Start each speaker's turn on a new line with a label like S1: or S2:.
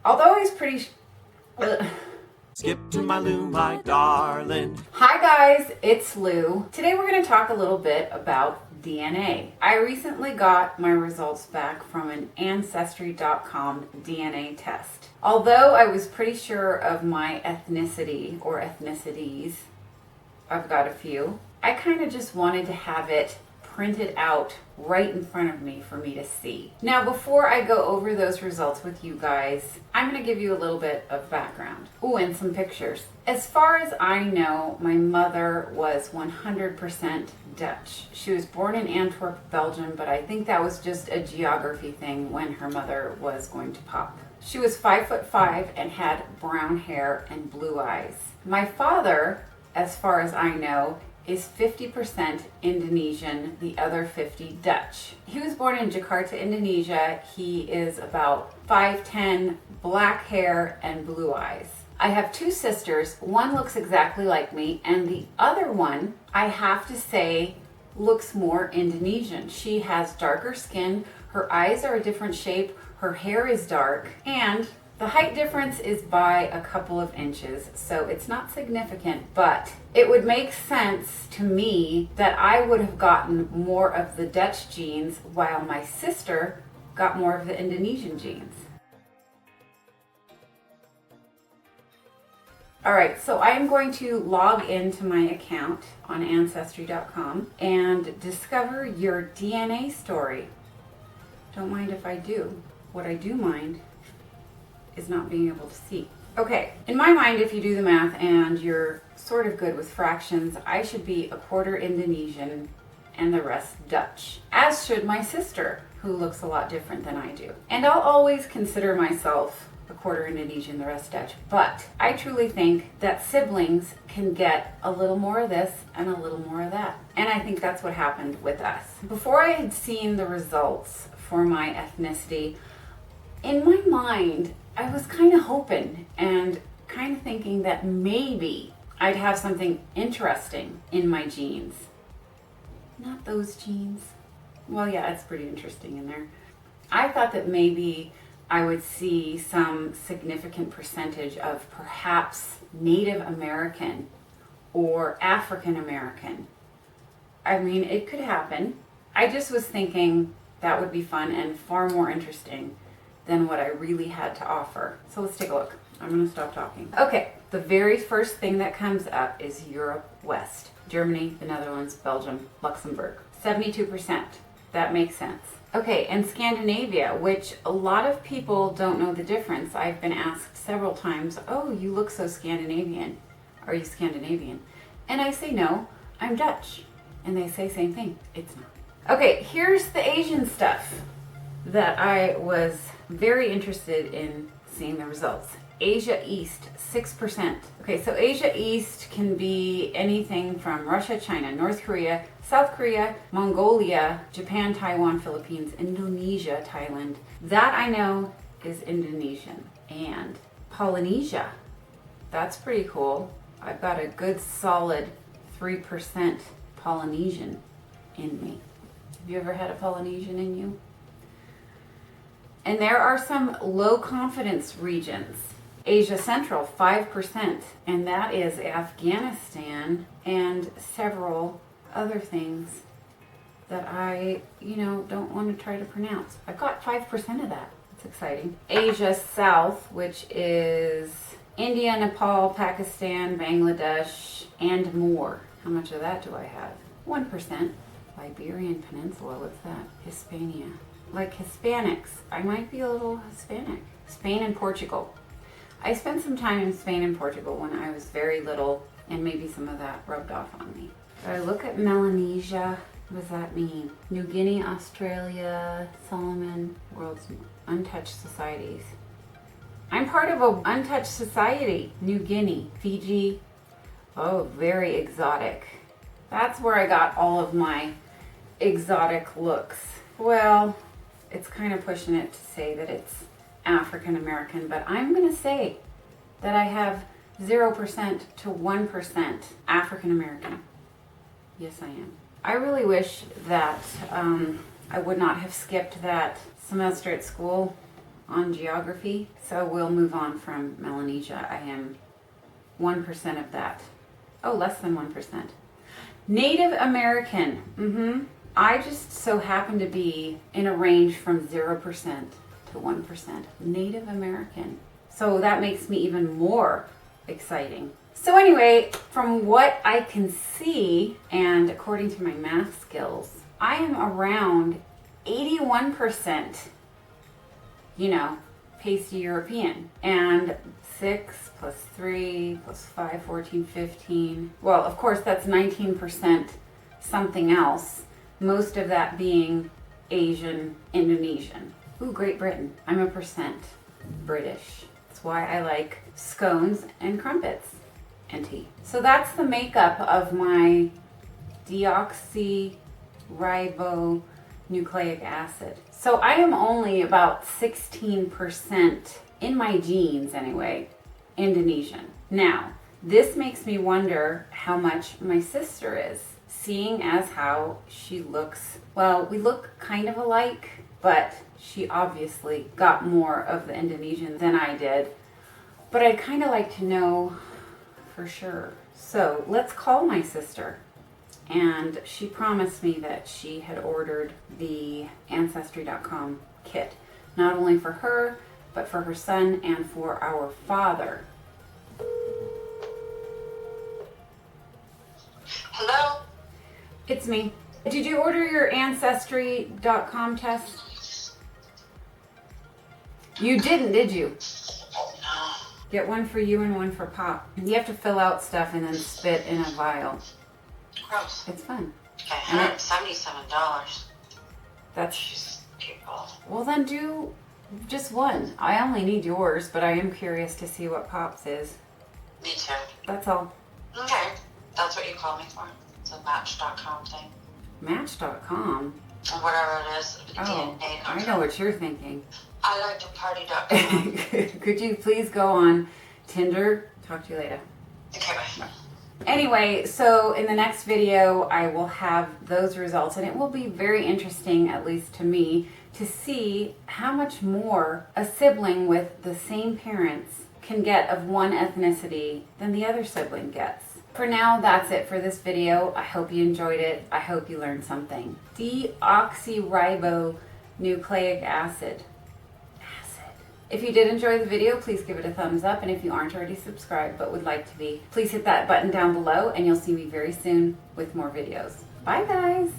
S1: Although he's pretty...
S2: Skip to my Lou, my darling.
S1: Hi guys, it's Lou. Today we're going to talk a little bit about DNA. I recently got my results back from an ancestry.com DNA test. Although I was pretty sure of my ethnicity or ethnicities, I've got a few, I kind of just wanted to have it printed out right in front of me for me to see. Now, before I go over those results with you guys, I'm going to give you a little bit of background. Ooh, and some pictures. As far as I know, my mother was 100% Dutch. She was born in Antwerp, Belgium, but I think that was just a geography thing when her mother was going to pop. She was 5'5" and had brown hair and blue eyes. My father, as far as I know, is 50% Indonesian, the other 50 Dutch. He was born in Jakarta, Indonesia. He is about 5'10", black hair and blue eyes. I have two sisters. One looks exactly like me, and the other one, I have to say, looks more Indonesian. She has darker skin, her eyes are a different shape, her hair is dark, and the height difference is by a couple of inches, so it's not significant, but it would make sense to me that I would have gotten more of the Dutch genes while my sister got more of the Indonesian genes. Alright, so I am going to log into my account on ancestry.com and discover your DNA story. Don't mind if I do. What I do mind is not being able to see. Okay, in my mind, if you do the math and you're sort of good with fractions, I should be a quarter Indonesian and the rest Dutch, as should my sister, who looks a lot different than I do. And I'll always consider myself a quarter Indonesian, the rest Dutch, but I truly think that siblings can get a little more of this and a little more of that. And I think that's what happened with us. Before I had seen the results for my ethnicity, in my mind, I was kind of hoping and kind of thinking that maybe I'd have something interesting in my genes. Not those genes. Well, yeah, it's pretty interesting in there. I thought that maybe I would see some significant percentage of perhaps Native American or African American. I mean, it could happen. I just was thinking that would be fun and far more interesting than what I really had to offer. So let's take a look. I'm gonna stop talking. Okay, the very first thing that comes up is Europe West. Germany, the Netherlands, Belgium, Luxembourg. 72%. That makes sense. Okay, and Scandinavia, which a lot of people don't know the difference. I've been asked several times, oh, you look so Scandinavian. Are you Scandinavian? And I say no, I'm Dutch. And they say same thing. It's not. Okay, here's the Asian stuff that I was very interested in seeing the results. Asia East, 6%. Okay, so Asia East can be anything from Russia, China, North Korea, South Korea, Mongolia, Japan, Taiwan, Philippines, Indonesia, Thailand. That I know is Indonesian. And Polynesia, that's pretty cool. I've got a good solid 3% Polynesian in me. Have you ever had a Polynesian in you? And there are some low confidence regions. Asia Central, 5%, and that is Afghanistan and several other things that I, don't want to try to pronounce. I've got 5% of that. It's exciting. Asia South, which is India, Nepal, Pakistan, Bangladesh, and more. How much of that do I have? 1%. Iberian Peninsula, what's that? Hispania. Like Hispanics. I might be a little Hispanic. Spain and Portugal. I spent some time in Spain and Portugal when I was very little, and maybe some of that rubbed off on me. I look at Melanesia. What does that mean? New Guinea, Australia, Solomon, world's untouched societies. I'm part of an untouched society. New Guinea, Fiji. Oh, very exotic. That's where I got all of my exotic looks. Well, it's kind of pushing it to say that it's African American, but I'm going to say that I have 0% to 1% African American. Yes, I am. I really wish that I would not have skipped that semester at school. on geography, so we'll move on from Melanesia. I am 1% of that. Oh, less than 1%. Native American. I just so happen to be in a range from 0% to 1%. Native American. So that makes me even more exciting. So anyway, from what I can see, and according to my math skills, I am around 81%, pasty European. And 6 plus 3 plus 5, 14, 15. Well, of course, that's 19% something else. Most of that being Asian, Indonesian. Ooh, Great Britain. I'm a percent British. That's why I like scones and crumpets and tea. So that's the makeup of my deoxyribonucleic acid. So I am only about 16% in my genes anyway, Indonesian. Now, this makes me wonder how much my sister is, seeing as how she looks. Well, we look kind of alike, but she obviously got more of the Indonesian than I did. But I'd kind of like to know for sure. So let's call my sister. And she promised me that she had ordered the Ancestry.com kit, not only for her, but for her son and for our father.
S3: Hello?
S1: It's me. Did you order your Ancestry.com test? You didn't, did you?
S3: No.
S1: Get one for you and one for Pop. You have to fill out stuff and then spit in a vial.
S3: Gross.
S1: It's fun.
S3: Okay, $177.
S1: That's...
S3: Jeez, people.
S1: Well, then do just one. I only need yours, but I am curious to see what Pop's is.
S3: Me too.
S1: That's all.
S3: Okay, that's what you call me for. It's a Match.com thing.
S1: Match.com?
S3: Or whatever it is.
S1: Oh,
S3: DNA.com.
S1: I know what you're thinking.
S3: I like to party.com.
S1: Could you please go on Tinder? Talk to you later.
S3: Okay, bye.
S1: Anyway, so in the next video, I will have those results, and it will be very interesting, at least to me, to see how much more a sibling with the same parents can get of one ethnicity than the other sibling gets. For now, that's it for this video. I hope you enjoyed it. I hope you learned something. Deoxyribonucleic acid. If you did enjoy the video, please give it a thumbs up, and if you aren't already subscribed but would like to be, please hit that button down below and you'll see me very soon with more videos. Bye guys!